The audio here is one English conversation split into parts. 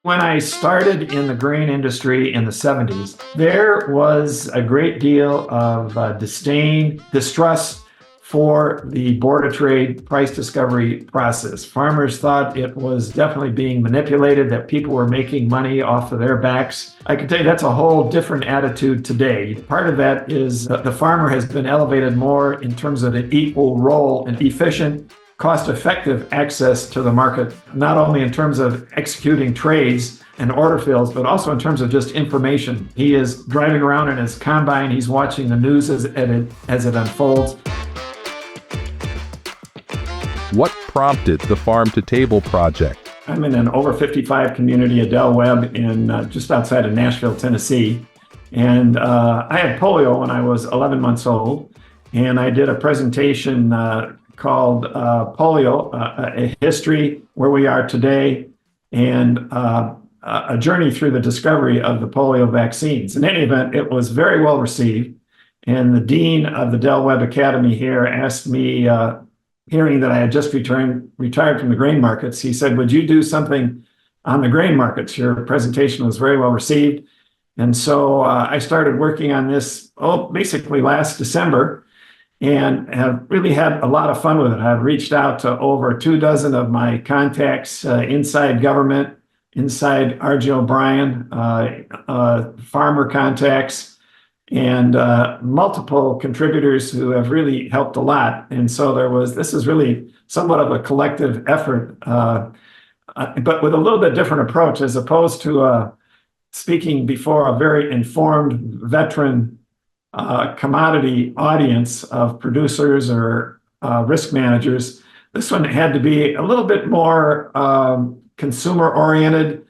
When I started in the grain industry in the 70s, there was a great deal of disdain, distrust for the Board of Trade price discovery process. Farmers thought it was definitely being manipulated, that people were making money off of their backs. I can tell you that's a whole different attitude today. Part of that is the farmer has been elevated more in terms of an equal role and efficient, cost-effective access to the market, not only in terms of executing trades and order fills, but also in terms of just information. He is driving around in his combine, he's watching the news as it unfolds. What prompted the Farm to Table project? I'm in an over 55 community at Webb in just outside of Nashville, Tennessee. And I had polio when I was 11 months old. And I did a presentation called Polio, a history where we are today, and a journey through the discovery of the polio vaccines. In any event, it was very well received. And the dean of the Webb Academy here asked me, hearing that I had just retired from the grain markets, he said, would you do something on the grain markets? Your presentation was very well received. And so I started working on this, basically last December, and have really had a lot of fun with it. I've reached out to over 24 of my contacts inside government, inside R.G. O'Brien, farmer contacts, and multiple contributors who have really helped a lot. And so this is really somewhat of a collective effort, but with a little bit different approach, as opposed to speaking before a very informed veteran commodity audience of producers or risk managers. This one had to be a little bit more consumer oriented,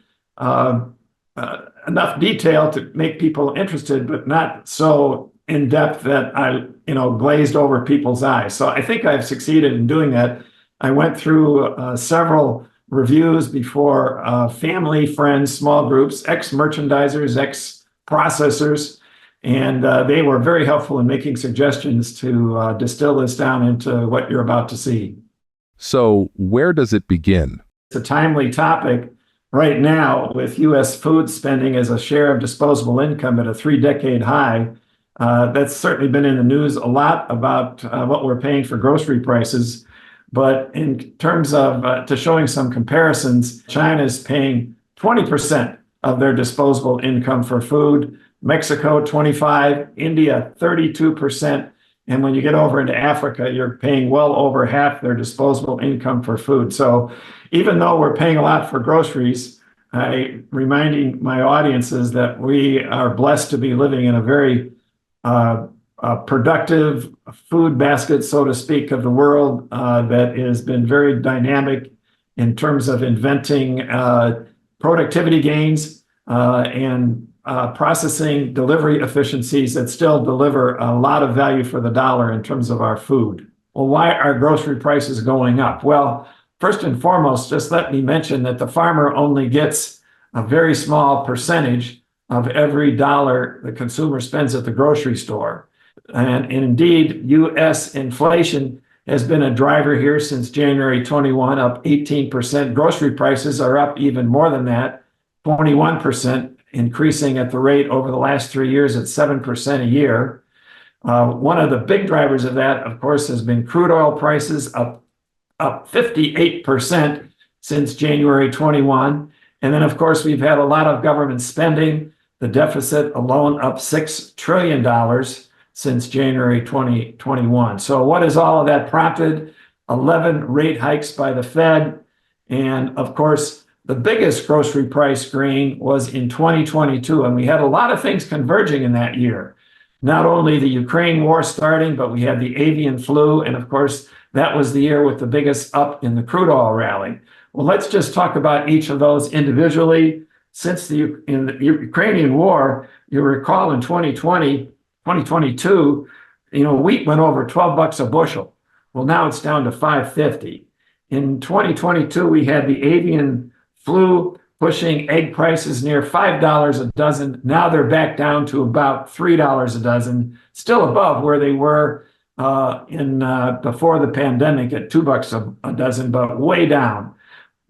enough detail to make people interested, but not so in depth that I, glazed over people's eyes. So I think I've succeeded in doing that. I went through several reviews before family, friends, small groups, ex-merchandisers, ex-processors, and they were very helpful in making suggestions to distill this down into what you're about to see. So where does it begin? It's a timely topic right now with U.S. food spending as a share of disposable income at a 3-decade high. That's certainly been in the news a lot about what we're paying for grocery prices. But in terms of showing some comparisons, China is paying 20% of their disposable income for food, Mexico 25%, India 32%. And when you get over into Africa, you're paying well over half their disposable income for food. So even though we're paying a lot for groceries, I'm reminding my audiences that we are blessed to be living in a very productive food basket, so to speak, of the world that has been very dynamic in terms of inventing productivity gains and processing delivery efficiencies that still deliver a lot of value for the dollar in terms of our food. Well, why are grocery prices going up? Well, first and foremost, just let me mention that the farmer only gets a very small percentage of every dollar the consumer spends at the grocery store. And indeed, U.S. inflation has been a driver here since January 21, up 18%. Grocery prices are up even more than that, 21%. Increasing at the rate over the last 3 years at 7% a year. One of the big drivers of that, of course, has been crude oil prices up 58% since January 21. And then, of course, we've had a lot of government spending, the deficit alone up $6 trillion since January 2021. So what has all of that prompted? 11 rate hikes by the Fed. And of course, the biggest grocery price gain was in 2022, and we had a lot of things converging in that year. Not only the Ukraine war starting, but we had the avian flu, and of course, that was the year with the biggest up in the crude oil rally. Well, let's just talk about each of those individually. Since in the Ukrainian war, you recall in 2022, wheat went over $12 a bushel. Well, now it's down to $5.50. In 2022, we had the avian flu pushing egg prices near $5 a dozen. Now they're back down to about $3 a dozen, still above where they were before the pandemic at $2 a dozen, but way down.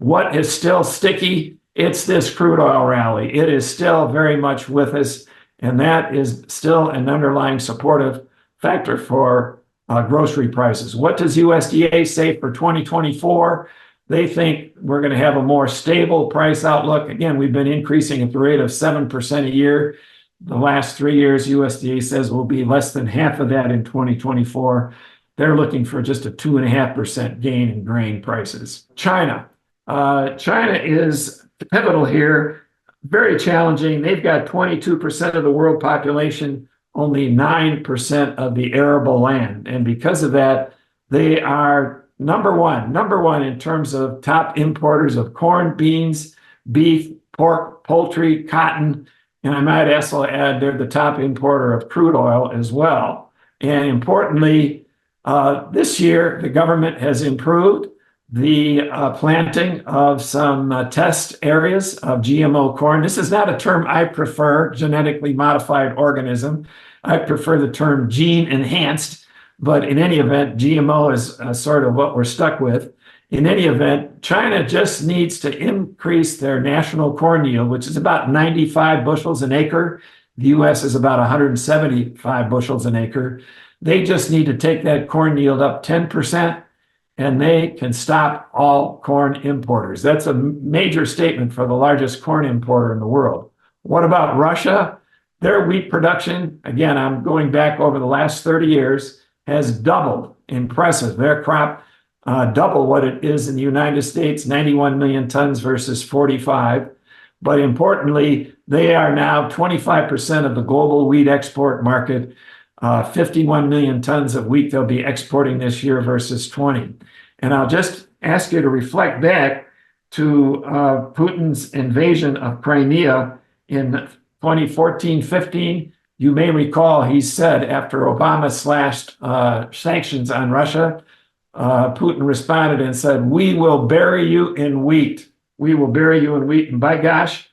What is still sticky? It's this crude oil rally. It is still very much with us, and that is still an underlying supportive factor for grocery prices. What does USDA say for 2024? They think we're going to have a more stable price outlook. Again, we've been increasing at the rate of 7% a year. The last 3 years, USDA says will be less than half of that in 2024. They're looking for just a 2.5% gain in grain prices. China. China is pivotal here, very challenging. They've got 22% of the world population, only 9% of the arable land. And because of that, they are number one in terms of top importers of corn, beans, beef, pork, poultry, cotton. And I might also add they're the top importer of crude oil as well. And importantly, this year, the government has improved the planting of some test areas of GMO corn. This is not a term I prefer, genetically modified organism. I prefer the term gene enhanced, but in any event, GMO is sort of what we're stuck with. In any event, China just needs to increase their national corn yield, which is about 95 bushels an acre. The US is about 175 bushels an acre. They just need to take that corn yield up 10%, and they can stop all corn importers. That's a major statement for the largest corn importer in the world. What about Russia? Their wheat production, again, I'm going back over the last 30 years, has doubled. Impressive. Their crop double what it is in the United States, 91 million tons versus 45. But importantly, they are now 25% of the global wheat export market. 51 million tons of wheat they'll be exporting this year versus 20. And I'll just ask you to reflect back to Putin's invasion of Crimea in 2014-15. You may recall he said after Obama slashed sanctions on Russia, Putin responded and said, "We will bury you in wheat. We will bury you in wheat." And by gosh,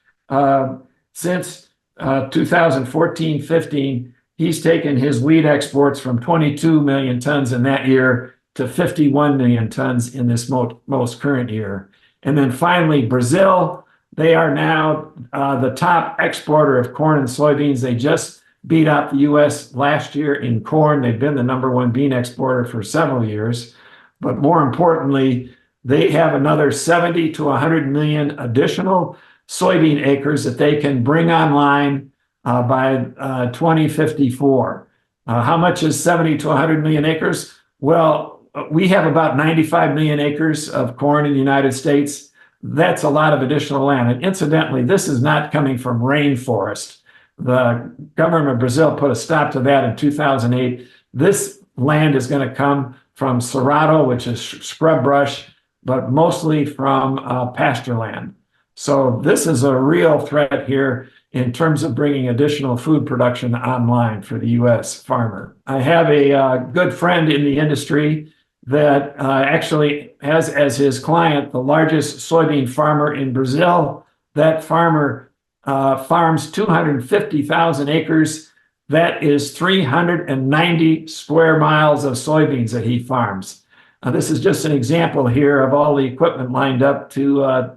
since 2014-15, he's taken his wheat exports from 22 million tons in that year to 51 million tons in this most current year. And then finally, Brazil, they are now the top exporter of corn and soybeans. They just beat out the US last year in corn. They've been the number one bean exporter for several years. But more importantly, they have another 70 to 100 million additional soybean acres that they can bring online by 2054. How much is 70 to 100 million acres? Well, we have about 95 million acres of corn in the United States. That's a lot of additional land. And incidentally, this is not coming from rainforest. The government of Brazil put a stop to that in 2008. This land is going to come from Cerrado, which is scrub brush, but mostly from pasture land. So this is a real threat here in terms of bringing additional food production online for the U.S. farmer. I have a good friend in the industry that actually has as his client the largest soybean farmer in Brazil. That farmer farms 250,000 acres. That is 390 square miles of soybeans that he farms. This is just an example here of all the equipment lined up to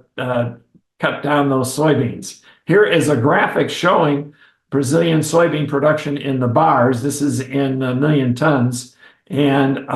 cut down those soybeans. Here is a graphic showing Brazilian soybean production in the bars. This is in a million tons. And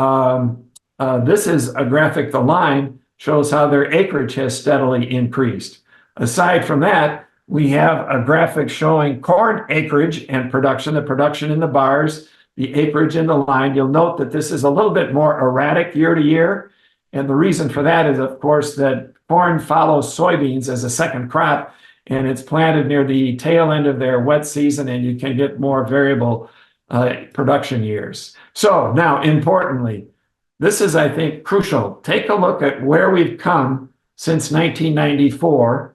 this is a graphic, the line shows how their acreage has steadily increased. Aside from that, we have a graphic showing corn acreage and production, the production in the bars, the acreage in the line. You'll note that this is a little bit more erratic year to year. And the reason for that is, of course, that corn follows soybeans as a second crop, and it's planted near the tail end of their wet season, and you can get more variable production years. So now, importantly, this is, I think, crucial. Take a look at where we've come since 1994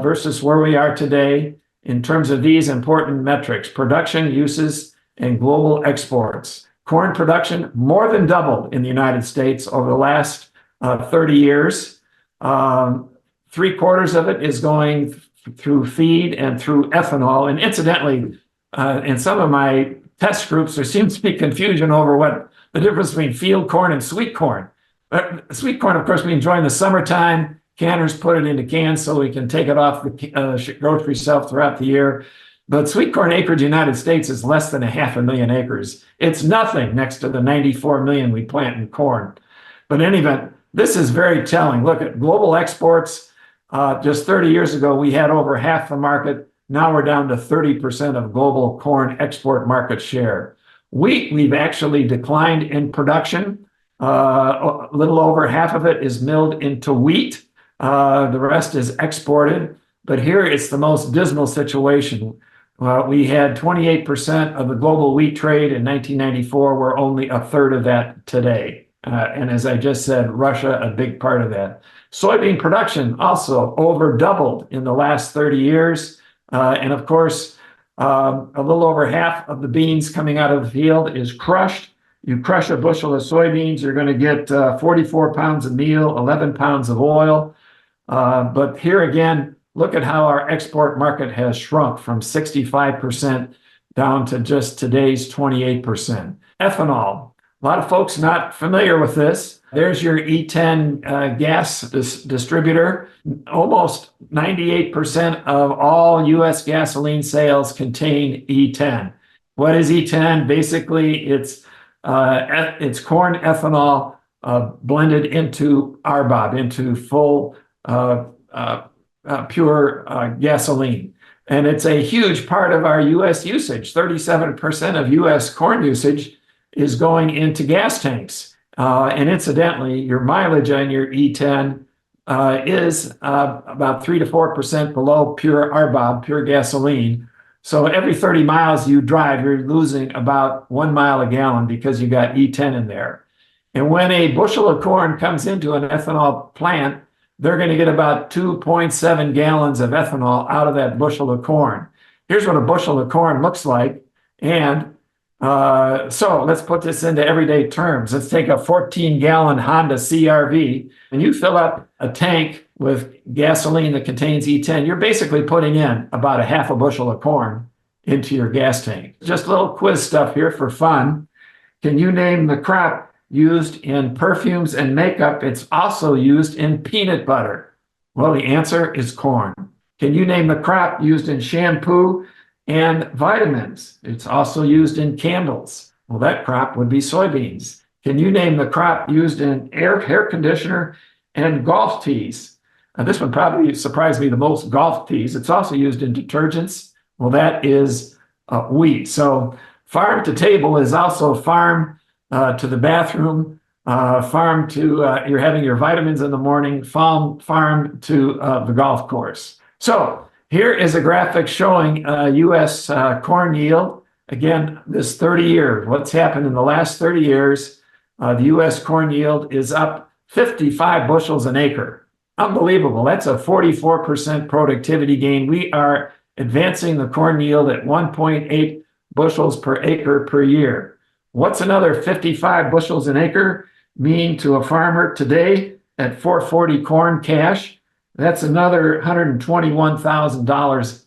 versus where we are today in terms of these important metrics: production, uses, and global exports. Corn production more than doubled in the United States over the last 30 years. 3/4 of it is going through feed and through ethanol. And incidentally, in some of my test groups, there seems to be confusion over what the difference between field corn and sweet corn. Sweet corn, of course, we enjoy in the summertime, Canners put it into cans so we can take it off the grocery shelf throughout the year. But sweet corn acreage in the United States is less than 500,000 acres. It's nothing next to the 94 million we plant in corn. But in any event, this is very telling. Look at global exports. Just 30 years ago, we had over half the market. Now we're down to 30% of global corn export market share. Wheat, we've actually declined in production. A little over half of it is milled into wheat. The rest is exported. But here it's the most dismal situation. We had 28% of the global wheat trade in 1994. We're only a third of that today. And as I just said, Russia, a big part of that. Soybean production also over doubled in the last 30 years. And of course, a little over half of the beans coming out of the field is crushed. You crush a bushel of soybeans, you're going to get 44 pounds of meal, 11 pounds of oil. But here again, look at how our export market has shrunk from 65% down to just today's 28%. Ethanol. A lot of folks not familiar with this. There's your E10 gas distributor. Almost 98% of all U.S. gasoline sales contain E10. What is E10? Basically, it's corn ethanol blended into RBOB, into full pure gasoline. And it's a huge part of our U.S. usage. 37% of U.S. corn usage is going into gas tanks. And incidentally, your mileage on your E10 is about 3 to 4% below pure RBOB, pure gasoline. So every 30 miles you drive, you're losing about 1 mile a gallon because you got E10 in there. And when a bushel of corn comes into an ethanol plant, they're going to get about 2.7 gallons of ethanol out of that bushel of corn. Here's what a bushel of corn looks like. And so let's put this into everyday terms. Let's take a 14-gallon Honda CRV, and you fill up a tank with gasoline that contains E10. You're basically putting in about a half a bushel of corn into your gas tank. Just a little quiz stuff here for fun. Can you name the crop used in perfumes and makeup? It's also used in peanut butter. Well, the answer is corn. Can you name the crop used in shampoo and vitamins? It's also used in candles. Well, that crop would be soybeans. Can you name the crop used in hair conditioner and golf tees? This one probably surprised me the most, golf tees. It's also used in detergents. Well, that is wheat. So farm to table is also farm to the bathroom, farm to you're having your vitamins in the morning, farm to the golf course. So here is a graphic showing U.S. corn yield. Again, this 30 years, what's happened in the last 30 years, the U.S. corn yield is up 55 bushels an acre. Unbelievable. That's a 44% productivity gain. We are advancing the corn yield at 1.8 bushels per acre per year. What's another 55 bushels an acre mean to a farmer today at 440 corn cash? That's another $121,000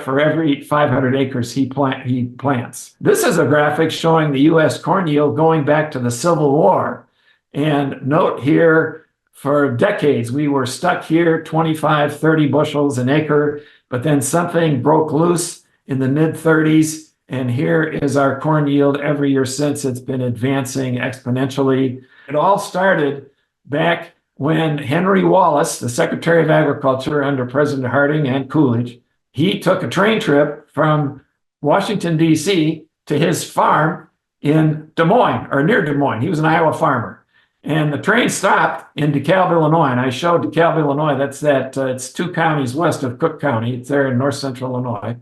for every 500 acres he plants. This is a graphic showing the U.S. corn yield going back to the Civil War. And note here, for decades, we were stuck here, 25, 30 bushels an acre, but then something broke loose in the mid-30s. And here is our corn yield every year since. It's been advancing exponentially. It all started back when Henry Wallace, the Secretary of Agriculture under President Harding and Coolidge, he took a train trip from Washington, D.C. to his farm in Des Moines, or near Des Moines. He was an Iowa farmer. And the train stopped in DeKalb, Illinois. And I showed DeKalb, Illinois. It's 2 counties west of Cook County. It's there in north central Illinois.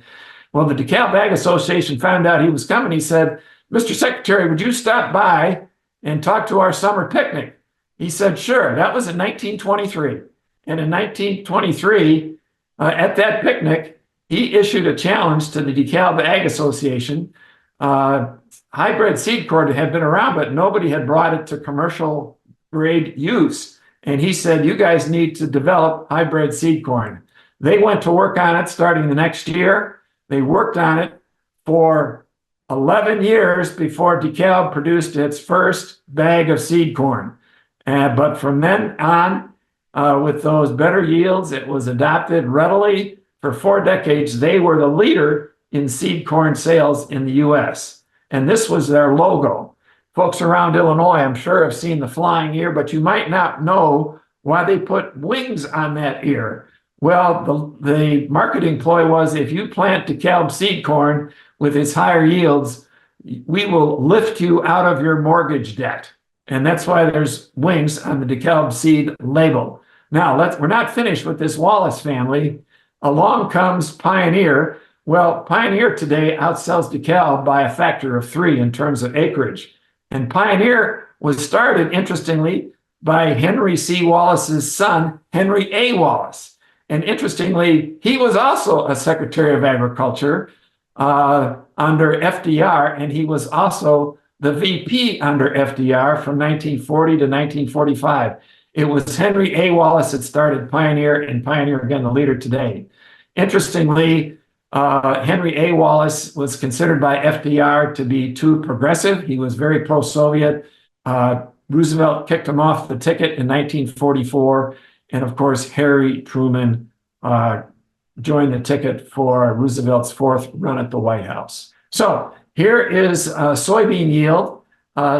Well, the DeKalb Ag Association found out he was coming. He said, "Mr. Secretary, would you stop by and talk to our summer picnic?" He said, "Sure." That was in 1923. And in 1923, at that picnic, he issued a challenge to the DeKalb Ag Association. Hybrid seed corn had been around, but nobody had brought it to commercial grade use. And he said, "You guys need to develop hybrid seed corn." They went to work on it starting the next year. They worked on it for 11 years before DeKalb produced its first bag of seed corn. But from then on, with those better yields. It was adopted readily. For 4 decades, they were the leader in seed corn sales in the U.S. And this was their logo. Folks around Illinois, I'm sure, have seen the flying ear, but you might not know why they put wings on that ear. Well, the marketing ploy was, if you plant DeKalb seed corn with its higher yields, we will lift you out of your mortgage debt. And that's why there's wings on the DeKalb seed label. Now, we're not finished with this Wallace family. Along comes Pioneer. Well, Pioneer today outsells DeKalb by a factor of 3 in terms of acreage. And Pioneer was started, interestingly, by Henry C. Wallace's son, Henry A. Wallace. And interestingly, he was also a Secretary of Agriculture under FDR, and he was also the VP under FDR from 1940 to 1945. It was Henry A. Wallace that started Pioneer, and Pioneer, again, the leader today. Interestingly, Henry A. Wallace was considered by FDR to be too progressive. He was very pro-Soviet. Roosevelt kicked him off the ticket in 1944. And of course, Harry Truman joined the ticket for Roosevelt's 4th run at the White House. So here is soybean yield,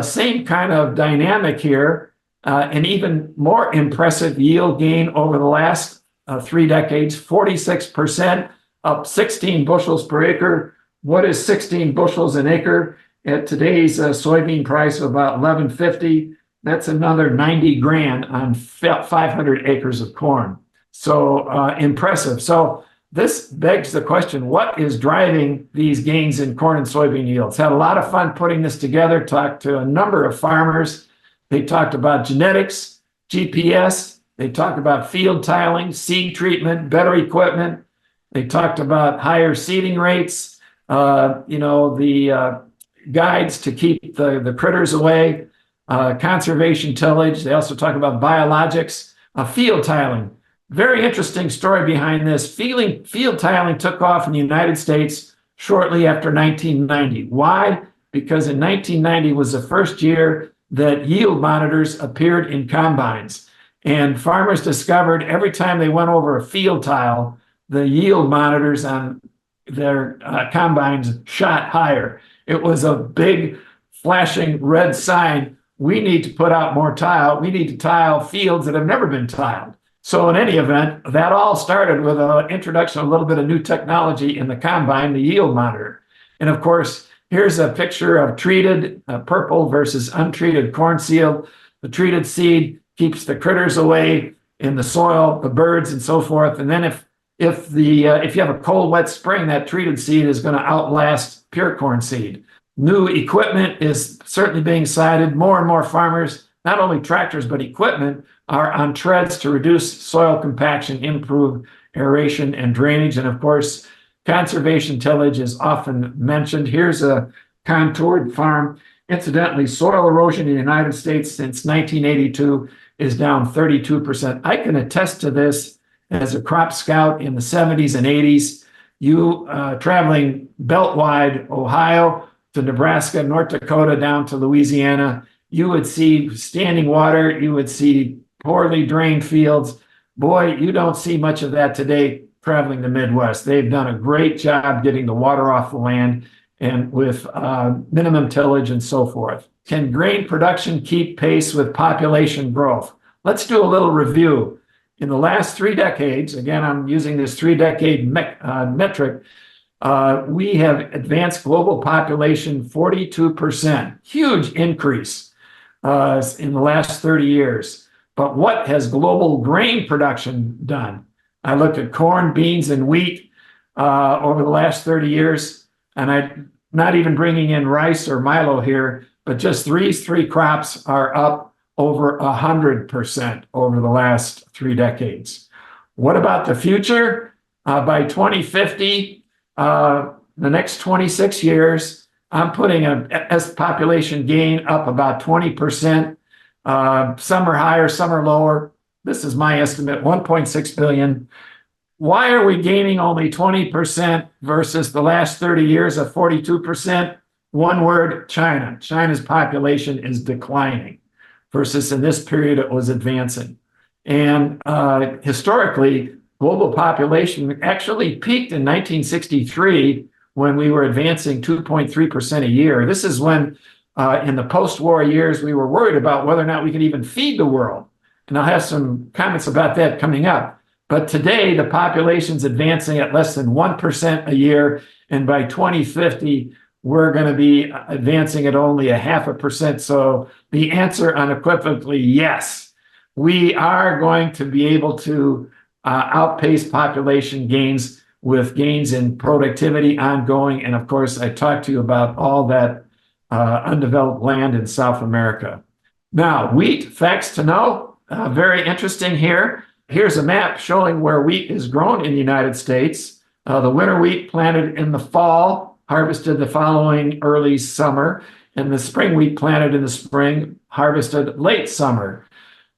same kind of dynamic here, an even more impressive yield gain over the last 3 decades, 46%, up 16 bushels per acre. What is 16 bushels an acre? At today's soybean price of about $11.50, that's another 90 grand on 500 acres of corn. So impressive. So this begs the question, what is driving these gains in corn and soybean yields? Had a lot of fun putting this together, talked to a number of farmers. They talked about genetics, GPS. They talked about field tiling, seed treatment, better equipment. They talked about higher seeding rates, the guides to keep the critters away, conservation tillage. They also talk about biologics, field tiling. Very interesting story behind this. Field tiling took off in the United States shortly after 1990. Why? Because in 1990 was the first year that yield monitors appeared in combines. And farmers discovered every time they went over a field tile, the yield monitors on their combines shot higher. It was a big flashing red sign. We need to put out more tile. We need to tile fields that have never been tiled. So in any event, that all started with an introduction of a little bit of new technology in the combine, the yield monitor. And of course, here's a picture of treated purple versus untreated corn seed. The treated seed keeps the critters away in the soil, the birds and so forth. And then if you have a cold, wet spring, that treated seed is going to outlast pure corn seed. New equipment is certainly being cited. More and more farmers, not only tractors, but equipment, are on treads to reduce soil compaction, improve aeration and drainage. And of course, conservation tillage is often mentioned. Here's a contoured farm. Incidentally, soil erosion in the United States since 1982 is down 32%. I can attest to this as a crop scout in the 70s and 80s. You traveling belt-wide, Ohio to Nebraska, North Dakota, down to Louisiana, you would see standing water, you would see poorly drained fields. Boy, you don't see much of that today traveling the Midwest. They've done a great job getting the water off the land and with minimum tillage and so forth. Can grain production keep pace with population growth? Let's do a little review. In the last 3 decades, again, I'm using this 3-decade metric, we have advanced global population 42%, huge increase in the last 30 years. But what has global grain production done? I looked at corn, beans, and wheat over the last 30 years, and I'm not even bringing in rice or milo here, but just these 3 crops are up over 100% over the last 3 decades. What about the future? By 2050, the next 26 years, I'm putting a population gain up about 20%. Some are higher, some are lower. This is my estimate, 1.6 billion. Why are we gaining only 20% versus the last 30 years of 42%? One word, China. China's population is declining versus in this period it was advancing. And historically, global population actually peaked in 1963 when we were advancing 2.3% a year. This is when, in the post-war years, we were worried about whether or not we could even feed the world. And I'll have some comments about that coming up. But today, the population's advancing at less than 1% a year. And by 2050, we're going to be advancing at only 0.5%. So the answer unequivocally, yes, we are going to be able to outpace population gains with gains in productivity ongoing. And of course, I talked to you about all that undeveloped land in South America. Now, wheat, facts to know, very interesting here. Here's a map showing where wheat is grown in the United States. The winter wheat planted in the fall, harvested the following early summer, and the spring wheat planted in the spring, harvested late summer.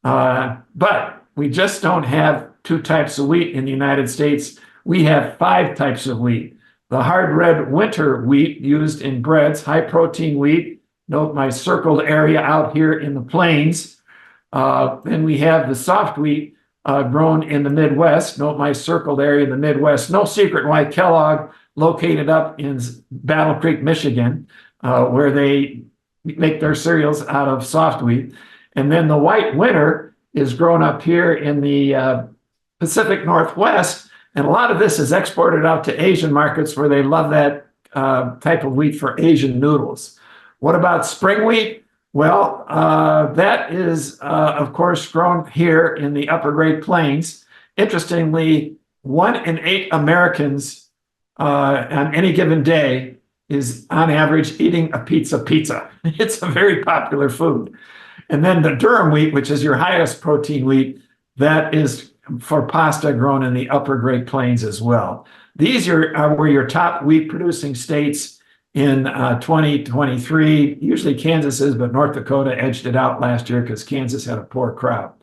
But we just don't have two types of wheat in the United States. We have 5 types of wheat. The hard red winter wheat used in breads, high protein wheat. Note my circled area out here in the plains. Then we have the soft wheat grown in the Midwest. Note my circled area in the Midwest. No secret why Kellogg, located up in Battle Creek, Michigan, where they make their cereals out of soft wheat. And then the white winter is grown up here in the Pacific Northwest. And a lot of this is exported out to Asian markets where they love that type of wheat for Asian noodles. What about spring wheat? Well, that is, of course, grown here in the upper Great Plains. Interestingly, 1 in 8 Americans on any given day is on average eating a pizza. It's a very popular food. And then the durum wheat, which is your highest protein wheat, that is for pasta grown in the upper Great Plains as well. These were your top wheat producing states in 2023. Usually Kansas is, but North Dakota edged it out last year because Kansas had a poor crop.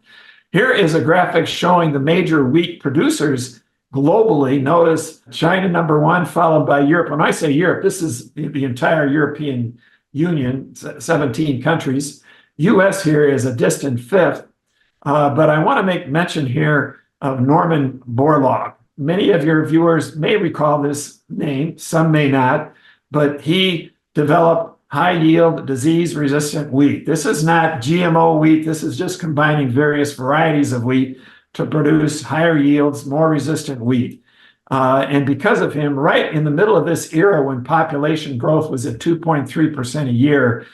Here is a graphic showing the major wheat producers globally. Notice China #1, followed by Europe. When I say Europe, this is the entire European Union, 17 countries. US here is a distant 5th. But I want to make mention here of Norman Borlaug. Many of your viewers may recall this name, some may not, but he developed high-yield, disease-resistant wheat. This is not GMO wheat. This is just combining various varieties of wheat to produce higher yields, more resistant wheat. And because of him, right in the middle of this era when population growth was at 2.3% a year,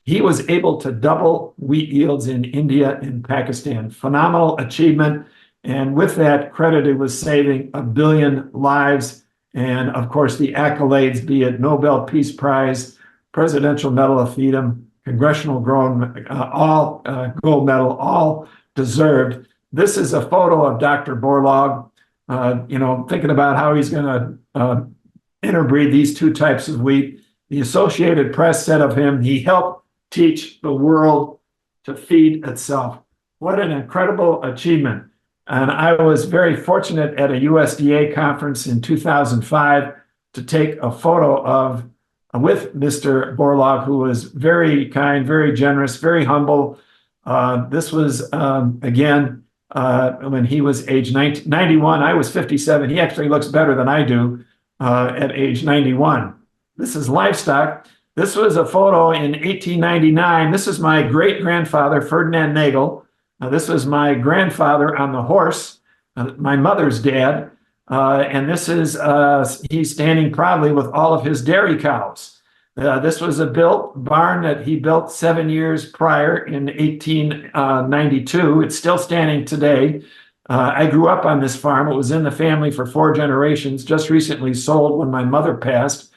he was able to double wheat yields in India and Pakistan. Phenomenal achievement. And with that, credited with saving 1 billion lives. And of course, the accolades, be it Nobel Peace Prize, Presidential Medal of Freedom, Congressional all gold medal, all deserved. This is a photo of Dr. Borlaug, thinking about how he's going to interbreed these 2 types of wheat. The Associated Press said of him, he helped teach the world to feed itself. What an incredible achievement. And I was very fortunate at a USDA conference in 2005 to take a photo with Mr. Borlaug, who was very kind, very generous, very humble. This was, again, when he was age 91. I was 57. He actually looks better than I do at age 91. This is Livestock. This was a photo in 1899. This is my great-grandfather, Ferdinand Nagel. This was my grandfather on the horse, my mother's dad. And this is, he's standing proudly with all of his dairy cows. This was a barn that he built 7 years prior in 1892. It's still standing today. I grew up on this farm. It was in the family for 4 generations, just recently sold when my mother passed.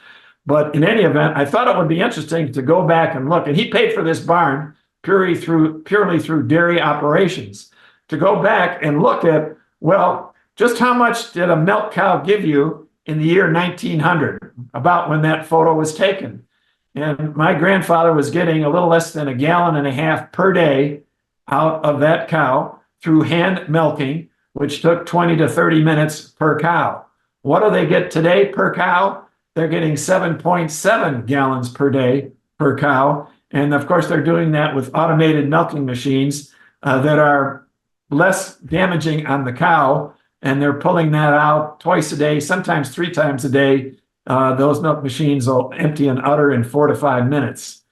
But in any event, I thought it would be interesting to go back and look. And he paid for this barn purely through dairy operations. To go back and look at, well, just how much did a milk cow give you in the year 1900, about when that photo was taken? And my grandfather was getting a little less than 1.5 gallons per day out of that cow through hand milking, which took 20 to 30 minutes per cow. What do they get today per cow? They're getting 7.7 gallons per day per cow. And of course, they're doing that with automated milking machines that are less damaging on the cow, and they're pulling that out twice a day, sometimes 3 times a day. Those milk machines will empty and utter in 4 to 5 minutes.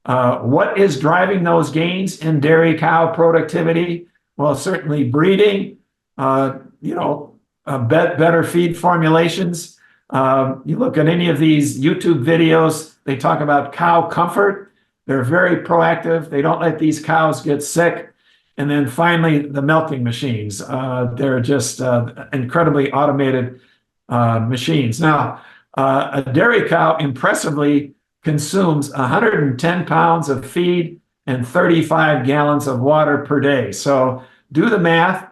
What is driving those gains in dairy cow productivity? Well, certainly breeding, better feed formulations. You look at any of these YouTube videos, they talk about cow comfort. They're very proactive. They don't let these cows get sick. And then finally, the milking machines. They're just incredibly automated machines. Now, a dairy cow impressively consumes 110 pounds of feed and 35 gallons of water per day. So do the math.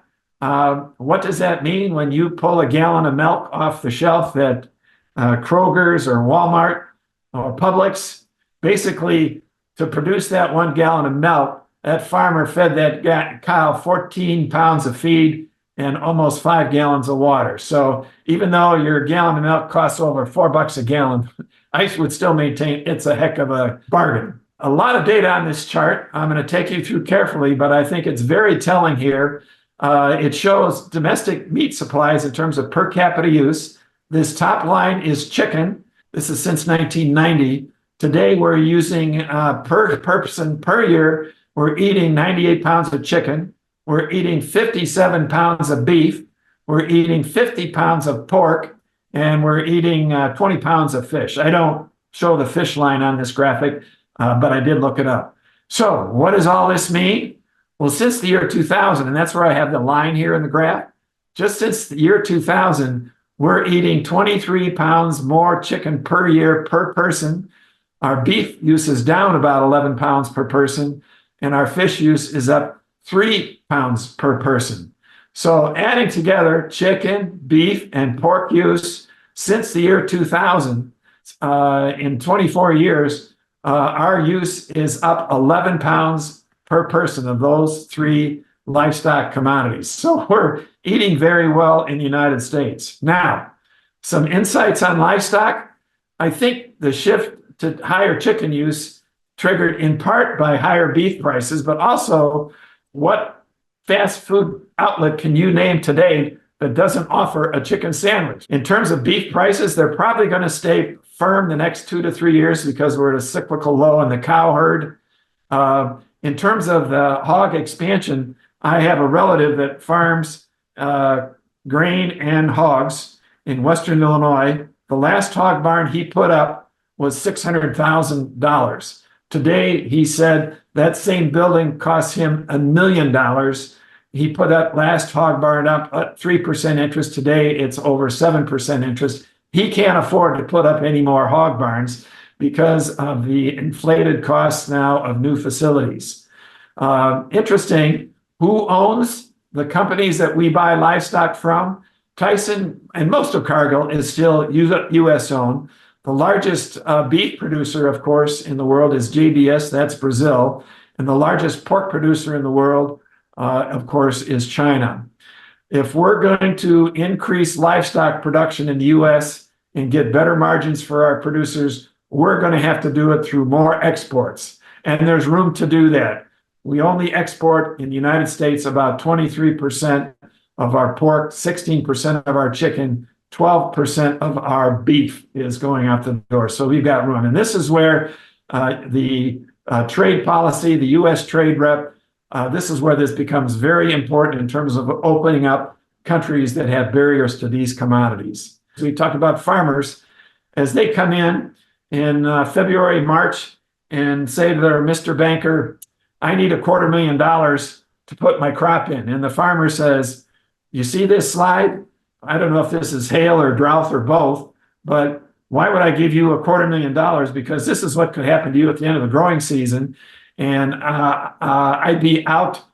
What does that mean when you pull a gallon of milk off the shelf at Kroger's or Walmart or Publix? Basically, to produce that 1 gallon of milk, that farmer fed that cow 14 pounds of feed and almost 5 gallons of water. So even though your gallon of milk costs over $4 a gallon, I would still maintain it's a heck of a bargain. A lot of data on this chart I'm going to take you through carefully, but I think it's very telling here. It shows domestic meat supplies in terms of per capita use. This top line is chicken. This is since 1990. Today, we're using per person per year, we're eating 98 pounds of chicken. We're eating 57 pounds of beef. We're eating 50 pounds of pork. And we're eating 20 pounds of fish. I don't show the fish line on this graphic, but I did look it up. So what does all this mean? Well, since the year 2000, and that's where I have the line here in the graph, just since the year 2000, we're eating 23 pounds more chicken per year per person. Our beef use is down about 11 pounds per person, and our fish use is up 3 pounds per person. So adding together chicken, beef, and pork use since the year 2000, in 24 years, our use is up 11 pounds per person of those 3 livestock commodities. So we're eating very well in the United States. Now, some insights on livestock. I think the shift to higher chicken use triggered in part by higher beef prices, but also what fast food outlet can you name today that doesn't offer a chicken sandwich? In terms of beef prices, they're probably going to stay firm the next 2 to 3 years because we're at a cyclical low in the cow herd. In terms of the hog expansion, I have a relative that farms grain and hogs in Western Illinois. The last hog barn he put up was $600,000. Today, he said that same building cost him $1 million. He put that last hog barn up at 3% interest. Today, it's over 7% interest. He can't afford to put up any more hog barns because of the inflated costs now of new facilities. Interesting, who owns the companies that we buy livestock from? Tyson and most of Cargill is still U.S. owned. The largest beef producer, of course, in the world is JBS, that's Brazil. And the largest pork producer in the world, of course, is China. If we're going to increase livestock production in the U.S. and get better margins for our producers, we're going to have to do it through more exports. And there's room to do that. We only export in the United States about 23% of our pork, 16% of our chicken, 12% of our beef is going out the door. So we've got room. And this is where the trade policy, the U.S. trade rep, this is where this becomes very important in terms of opening up countries that have barriers to these commodities. So we talk about farmers as they come in February, March, and say to their Mr. Banker, I need $250,000 to put my crop in. And the farmer says, you see this slide? I don't know if this is hail or drought or both, but why would I give you $250,000? Because this is what could happen to you at the end of the growing season. And I'd be out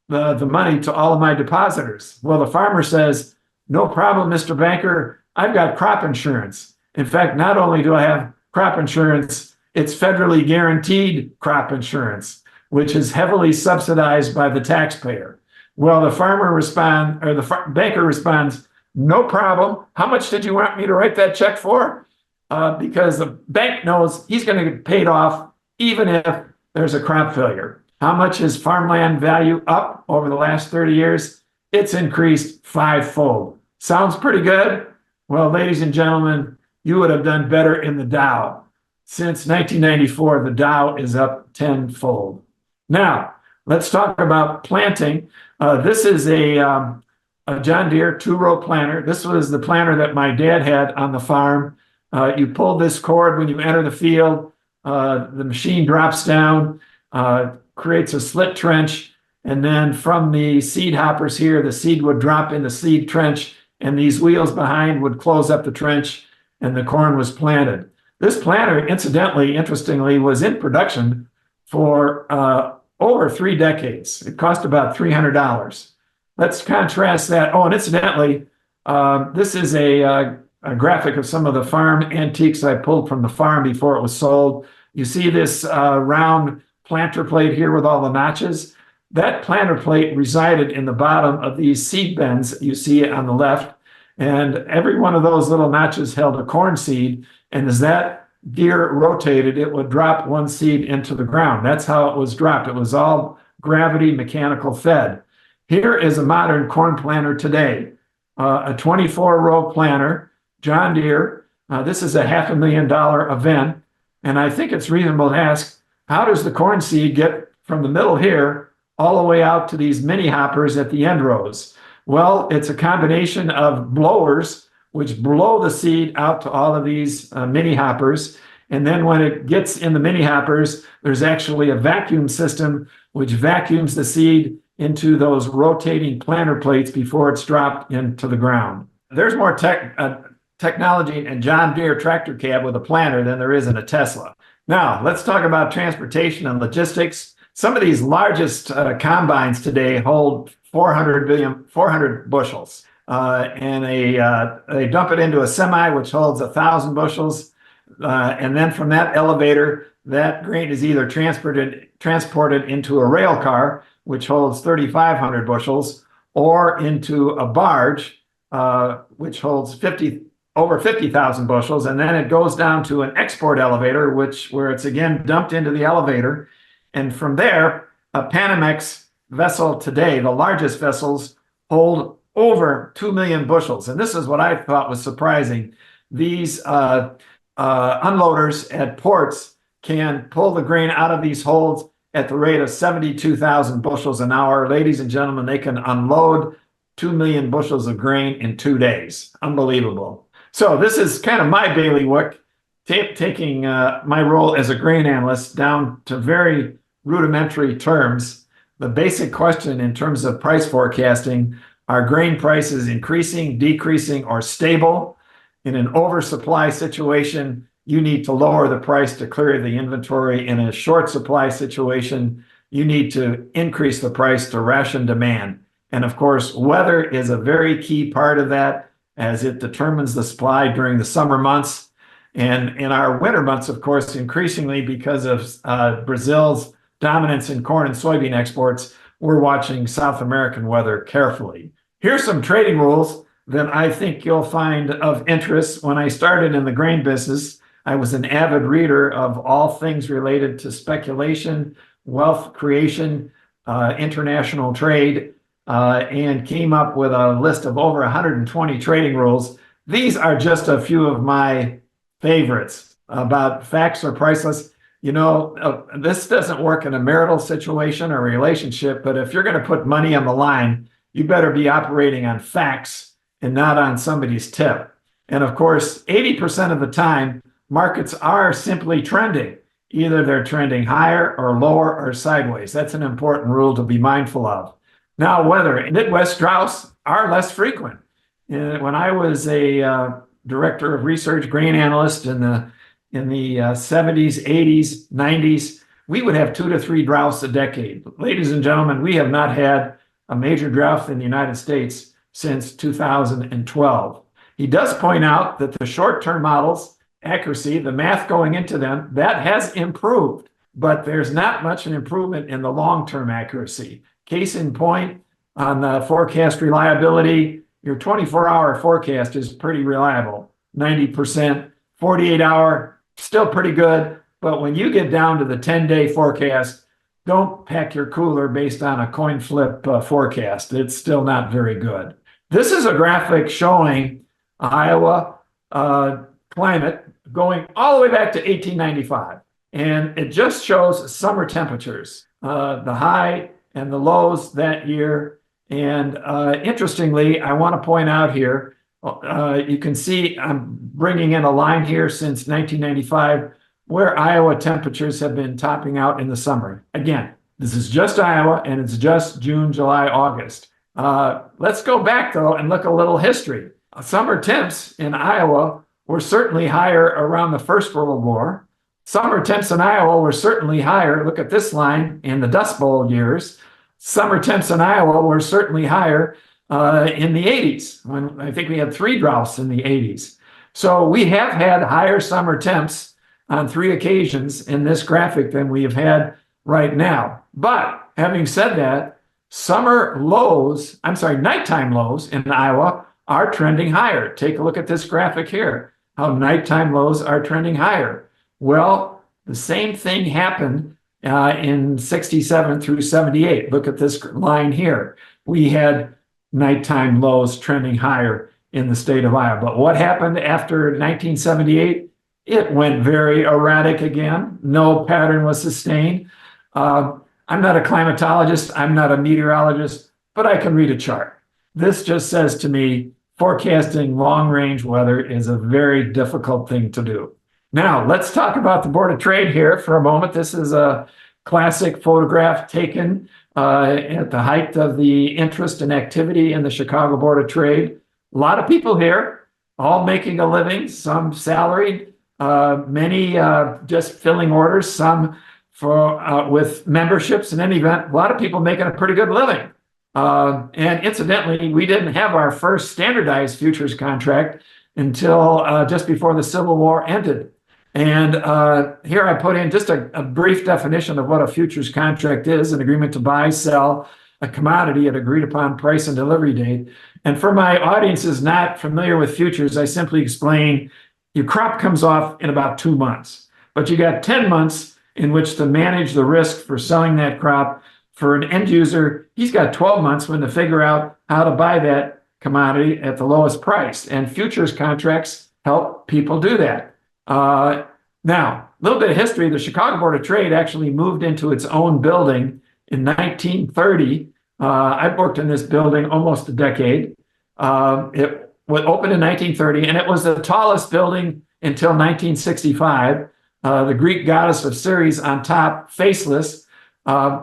the money to all of my depositors. Well, the farmer says, no problem, Mr. Banker. I've got crop insurance. In fact, not only do I have crop insurance, it's federally guaranteed crop insurance, which is heavily subsidized by the taxpayer. Well, the banker responds, no problem. How much did you want me to write that check for? Because the bank knows he's going to get paid off even if there's a crop failure. How much is farmland value up over the last 30 years? It's increased fivefold. Sounds pretty good? Well, ladies and gentlemen, you would have done better in the Dow. Since 1994, the Dow is up tenfold. Now, let's talk about planting. This is a John Deere 2-row planter. This was the planter that my dad had on the farm. You pull this cord when you enter the field. The machine drops down, creates a slit trench, and then from the seed hoppers here, the seed would drop in the seed trench, and these wheels behind would close up the trench, and the corn was planted. This planter, incidentally, interestingly, was in production for over 3 decades. It cost about $300. Let's contrast that. Oh, and incidentally, this is a graphic of some of the farm antiques I pulled from the farm before it was sold. You see this round planter plate here with all the notches. That planter plate resided in the bottom of these seed bends you see on the left. And every one of those little notches held a corn seed. And as that gear rotated, it would drop one seed into the ground. That's how it was dropped. It was all gravity mechanical fed. Here is a modern corn planter today, a 24-row planter, John Deere. This is a $500,000 event. And I think it's reasonable to ask, how does the corn seed get from the middle here all the way out to these mini hoppers at the end rows? Well, it's a combination of blowers, which blow the seed out to all of these mini hoppers. And then when it gets in the mini hoppers, there's actually a vacuum system which vacuums the seed into those rotating planter plates before it's dropped into the ground. There's more technology in John Deere tractor cab with a planter than there is in a Tesla. Now, let's talk about transportation and logistics. Some of these largest combines today hold 400 bushels. And they dump it into a semi, which holds 1,000 bushels. And then from that elevator, that grain is either transported into a rail car, which holds 3,500 bushels, or into a barge, which holds over 50,000 bushels. And then it goes down to an export elevator, where it's again dumped into the elevator. And from there, a Panamax vessel today, the largest vessels, hold over 2 million bushels. And this is what I thought was surprising. These unloaders at ports can pull the grain out of these holds at the rate of 72,000 bushels an hour. Ladies and gentlemen, they can unload 2 million bushels of grain in 2 days. Unbelievable. So this is kind of my bailiwick, taking my role as a grain analyst down to very rudimentary terms. The basic question in terms of price forecasting: are grain prices increasing, decreasing, or stable? In an oversupply situation, you need to lower the price to clear the inventory. In a short supply situation, you need to increase the price to ration demand. And of course, weather is a very key part of that, as it determines the supply during the summer months. And in our winter months, of course, increasingly because of Brazil's dominance in corn and soybean exports, we're watching South American weather carefully. Here's some trading rules that I think you'll find of interest. When I started in the grain business, I was an avid reader of all things related to speculation, wealth creation, international trade, and came up with a list of over 120 trading rules. These are just a few of my favorites. About facts are priceless. You know, this doesn't work in a marital situation or a relationship, but if you're going to put money on the line, you better be operating on facts and not on somebody's tip. And of course, 80% of the time, markets are simply trending. Either they're trending higher or lower or sideways. That's an important rule to be mindful of. Now, weather. Midwest droughts are less frequent. When I was a director of research, grain analyst in the 70s, 80s, 90s, we would have 2 to 3 droughts a decade. Ladies and gentlemen, we have not had a major drought in the United States since 2012. He does point out that the short-term models, accuracy, the math going into them, that has improved, but there's not much an improvement in the long-term accuracy. Case in point, on the forecast reliability, your 24-hour forecast is pretty reliable, 90%. 48-hour, still pretty good. But when you get down to the 10-day forecast, don't pack your cooler based on a coin flip forecast. It's still not very good. This is a graphic showing Iowa climate going all the way back to 1895. And it just shows summer temperatures, the high and the lows that year. And interestingly, I want to point out here, you can see I'm bringing in a line here since 1995 where Iowa temperatures have been topping out in the summer. Again, this is just Iowa and it's just June, July, August. Let's go back though and look a little history. Summer temps in Iowa were certainly higher around the First World War. Summer temps in Iowa were certainly higher. Look at this line in the Dust Bowl years. Summer temps in Iowa were certainly higher in the 80s, when I think we had 3 droughts in the 80s. So we have had higher summer temps on 3 occasions in this graphic than we have had right now. But having said that, nighttime lows in Iowa are trending higher. Take a look at this graphic here, how nighttime lows are trending higher. Well, the same thing happened in 67 through 78. Look at this line here. We had nighttime lows trending higher in the state of Iowa. But what happened after 1978? It went very erratic again. No pattern was sustained. I'm not a climatologist. I'm not a meteorologist, but I can read a chart. This just says to me, forecasting long-range weather is a very difficult thing to do. Now, let's talk about the Board of Trade here for a moment. This is a classic photograph taken at the height of the interest and activity in the Chicago Board of Trade. A lot of people here, all making a living, some salaried, many just filling orders, some with memberships. In any event, a lot of people making a pretty good living. And incidentally, we didn't have our first standardized futures contract until just before the Civil War ended. And here I put in just a brief definition of what a futures contract is: an agreement to buy, sell a commodity at agreed upon price and delivery date. And for my audiences not familiar with futures, I simply explain your crop comes off in about 2 months, but you got 10 months in which to manage the risk for selling that crop. For an end user, he's got 12 months when to figure out how to buy that commodity at the lowest price. And futures contracts help people do that. Now, a little bit of history. The Chicago Board of Trade actually moved into its own building in 1930. I've worked in this building almost a decade. It was opened in 1930, and it was the tallest building until 1965. The Greek goddess of Ceres on top, faceless,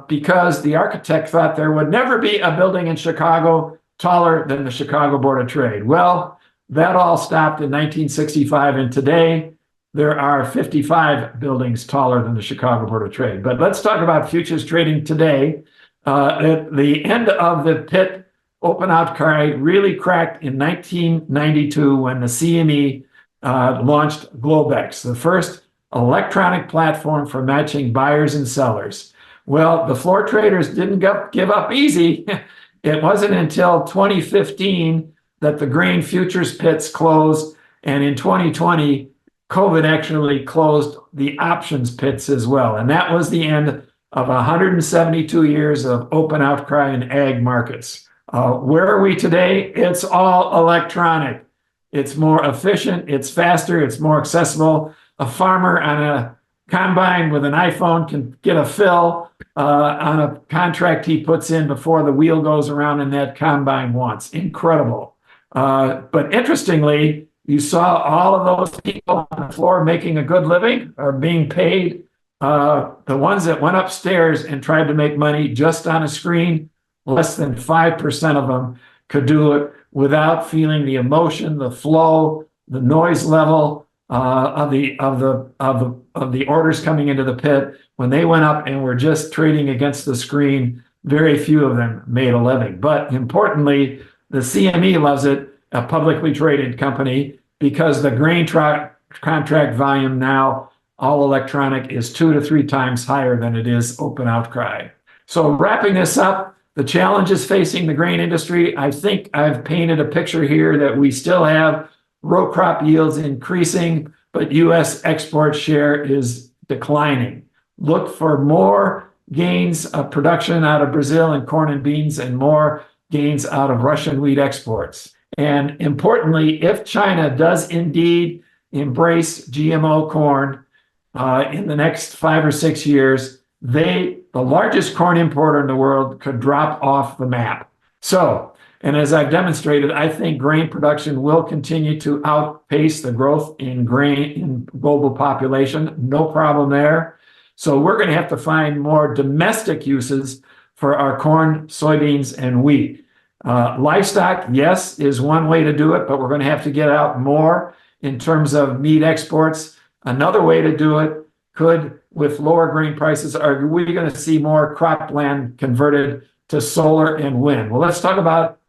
because the architect thought there would never be a building in Chicago taller than the Chicago Board of Trade. Well, that all stopped in 1965, and today there are 55 buildings taller than the Chicago Board of Trade. But let's talk about futures trading today. At the end of the pit open outcry really cracked in 1992 when the CME launched Globex, the first electronic platform for matching buyers and sellers. Well, the floor traders didn't give up easy. It wasn't until 2015 that the grain futures pits closed, and in 2020, COVID actually closed the options pits as well. And that was the end of 172 years of open outcry in ag markets. Where are we today? It's all electronic. It's more efficient, it's faster, it's more accessible. A farmer on a combine with an iPhone can get a fill on a contract he puts in before the wheel goes around in that combine once. Incredible. But interestingly, you saw all of those people on the floor making a good living are being paid. The ones that went upstairs and tried to make money just on a screen, less than 5% of them could do it without feeling the emotion, the flow, the noise level of the orders coming into the pit. When they went up and were just trading against the screen, very few of them made a living. But importantly, the CME loves it, a publicly traded company, because the grain contract volume now, all electronic, is 2 to 3 times higher than it is open outcry. So wrapping this up, the challenges facing the grain industry, I think I've painted a picture here that we still have row crop yields increasing, but U.S. export share is declining. Look for more gains of production out of Brazil in corn and beans and more gains out of Russian wheat exports. And importantly, if China does indeed embrace GMO corn in the next 5 or 6 years, the largest corn importer in the world, could drop off the map. So, and as I've demonstrated, I think grain production will continue to outpace the growth in grain in global population. No problem there. So we're going to have to find more domestic uses for our corn, soybeans, and wheat. Livestock, yes, is one way to do it, but we're going to have to get out more in terms of meat exports. Another way to do it could, with lower grain prices, are we going to see more cropland converted to solar and wind? Well, let's talk about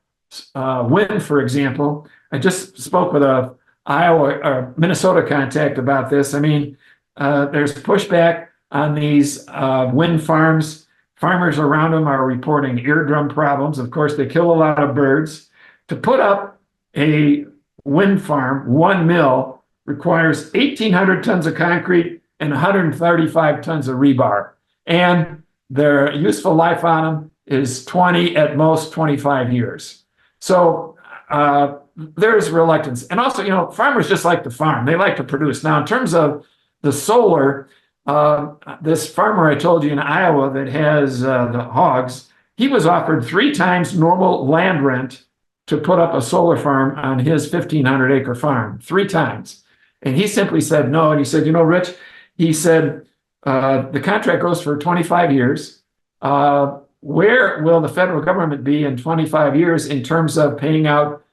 wind, for example. I just spoke with a Iowa or Minnesota contact about this. I mean, there's pushback on these wind farms. Farmers around them are reporting eardrum problems. Of course, they kill a lot of birds. To put up a wind farm, one mill, requires 1,800 tons of concrete and 135 tons of rebar. And their useful life on them is 20, at most 25 years. So there's reluctance. And also, you know, farmers just like to farm. They like to produce. Now, in terms of the solar, this farmer I told you in Iowa that has the hogs, he was offered 3 times normal land rent to put up a solar farm on his 1,500-acre farm, 3 times. And he simply said no. And he said, you know, Rich, he said, the contract goes for 25 years. Where will the federal government be in 25 years in terms of paying out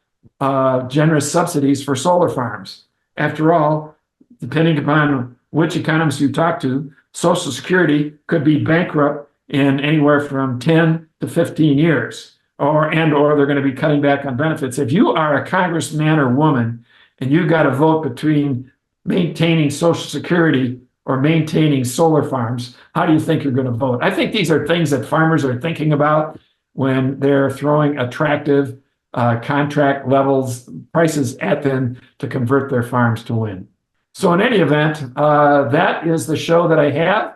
generous subsidies for solar farms? After all, depending upon which economist you talk to, Social Security could be bankrupt in anywhere from 10 to 15 years, or they're going to be cutting back on benefits. If you are a congressman or woman and you got to vote between maintaining Social Security or maintaining solar farms, how do you think you're going to vote? I think these are things that farmers are thinking about when they're throwing attractive contract levels, prices at them to convert their farms to wind. So in any event, that is the show that I have.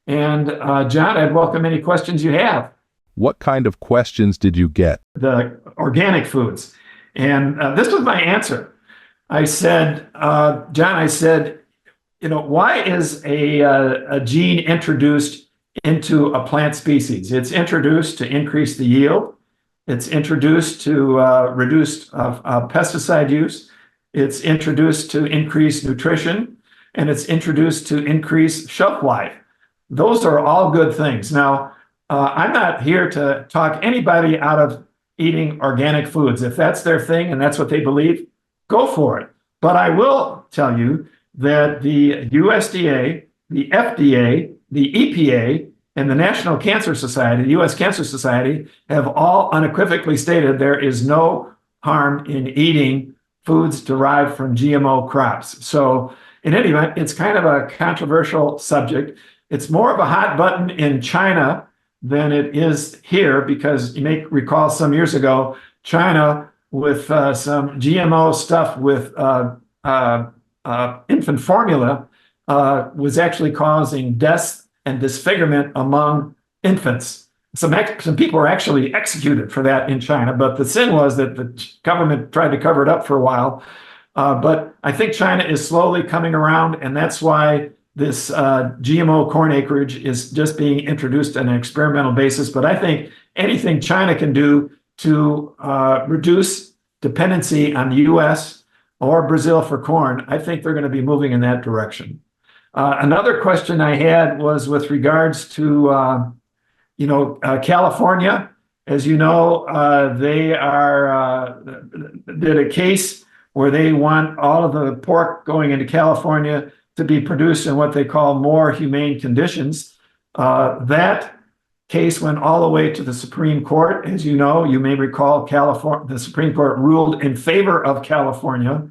And John, I'd welcome any questions you have. What kind of questions did you get? The organic foods. And this was my answer. I said, John, I said, you know, why is a gene introduced into a plant species? It's introduced to increase the yield. It's introduced to reduce pesticide use. It's introduced to increase nutrition, and it's introduced to increase shelf life. Those are all good things. Now, I'm not here to talk anybody out of eating organic foods. If that's their thing and that's what they believe, go for it. But I will tell you that the USDA, the FDA, the EPA, and the National Cancer Society, the U.S. Cancer Society, have all unequivocally stated there is no harm in eating foods derived from GMO crops. So in any event, it's kind of a controversial subject. It's more of a hot button in China than it is here, because you may recall some years ago, China with some GMO stuff with infant formula was actually causing deaths and disfigurement among infants. Some people were actually executed for that in China, but the sin was that the government tried to cover it up for a while. But I think China is slowly coming around, and that's why this GMO corn acreage is just being introduced on an experimental basis. But I think anything China can do to reduce dependency on the U.S. or Brazil for corn, I think they're going to be moving in that direction. Another question I had was with regards to California. As you know, they did a case where they want all of the pork going into California to be produced in what they call more humane conditions. That case went all the way to the Supreme Court. As you know, you may recall the Supreme Court ruled in favor of California,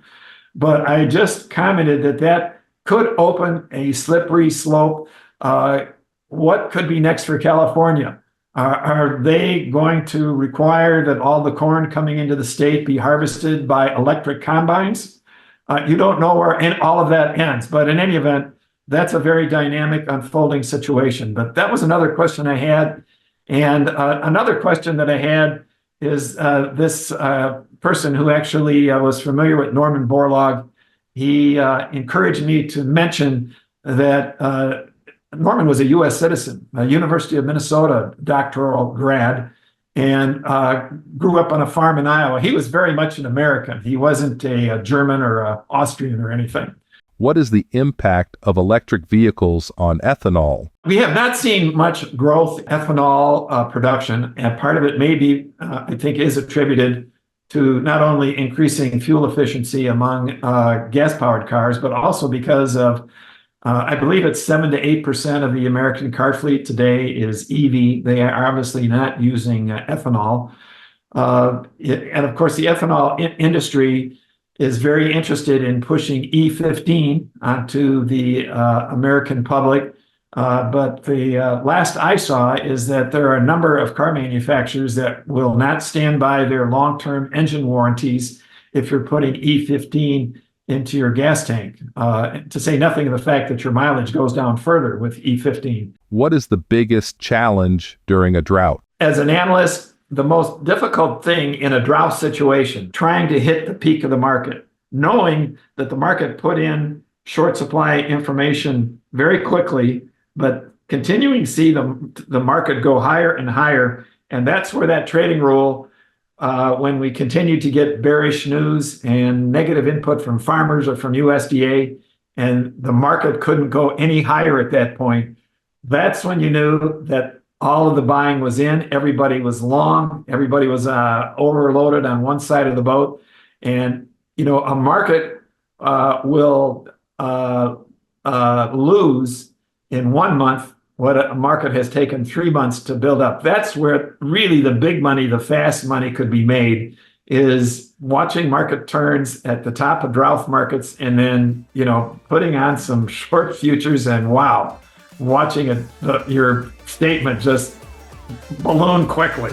but I just commented that could open a slippery slope. What could be next for California? Are they going to require that all the corn coming into the state be harvested by electric combines? You don't know where all of that ends. But in any event, that's a very dynamic, unfolding situation. But that was another question I had. And another question that I had is this person who actually was familiar with Norman Borlaug. He encouraged me to mention that Norman was a U.S. citizen, a University of Minnesota doctoral grad, and grew up on a farm in Iowa. He was very much an American. He wasn't a German or an Austrian or anything. What is the impact of electric vehicles on ethanol? We have not seen much growth in ethanol production, and part of it maybe, I think, is attributed to not only increasing fuel efficiency among gas-powered cars, but also because of, I believe it's 7 to 8% of the American car fleet today is EV. They are obviously not using ethanol. And of course, the ethanol industry is very interested in pushing E15 onto the American public. But the last I saw is that there are a number of car manufacturers that will not stand by their long-term engine warranties if you're putting E15 into your gas tank, to say nothing of the fact that your mileage goes down further with E15. What is the biggest challenge during a drought? As an analyst, the most difficult thing in a drought situation, trying to hit the peak of the market, knowing that the market put in short supply information very quickly, but continuing to see the market go higher and higher. And that's where that trading rule, when we continue to get bearish news and negative input from farmers or from USDA, and the market couldn't go any higher at that point, that's when you knew that all of the buying was in, everybody was long, everybody was overloaded on one side of the boat. And, you know, a market will lose in 1 month what a market has taken 3 months to build up. That's where really the big money, the fast money could be made, is watching market turns at the top of drought markets and then, you know, putting on some short futures and wow, watching your statement just balloon quickly.